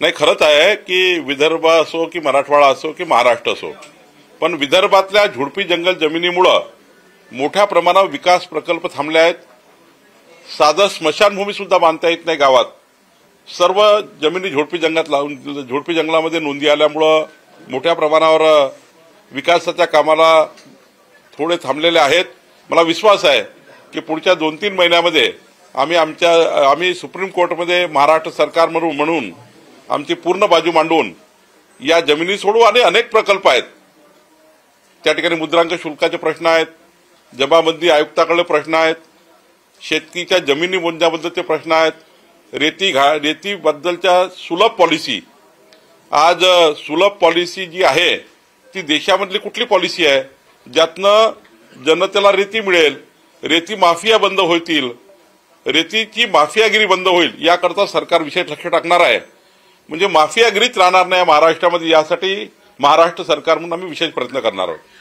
नाही, खरंच आहे की विदर्भ असो की मराठवाडा असो की महाराष्ट्र असो, पण विदर्भातल्या झुडपी जंगल जमिनीमुळे मोठ्या प्रमाणावर विकास प्रकल्प थांबले आहेत। साधं स्मशानभूमी सुद्धा बांधता येत नाही गावात। सर्व जमिनी झुडपी जंगलामध्ये नोंदी आल्यामुळे मोठ्या प्रमाणावर विकासाच्या कामाला थोडे थांबलेले आहेत। मला विश्वास आहे की पुढच्या 2-3 महिन्यामध्ये आम्ही सुप्रीम कोर्टमध्ये महाराष्ट्र सरकार म्हणून आमची पूर्ण बाजू मांडून या जमिनी सोडू। आणि अनेक प्रकल्प आहेत, त्या ठिकाणी मुद्रांक शुल्काचे प्रश्न आहेत, जमाबंदी आयुक्ताकडे प्रश्न आहेत, शेतीच्या जमिनी मोजण्याबद्दलचे प्रश्न आहेत, रेतीबद्दलच्या सुलभ पॉलिसी। आज सुलभ पॉलिसी जी आहे ती देशामधली कुठली पॉलिसी आहे ज्यातनं जनतेला रेती मिळेल, रेती माफिया बंद होतील, रेतीची माफियागिरी बंद होईल, याकरता सरकार विशेष लक्ष टाकणार आहे। म्हणजे माफियागिरीच राहणार नाही महाराष्ट्रामध्ये, यासाठी महाराष्ट्र सरकार म्हणून आम्ही विशेष प्रयत्न करणार आहोत।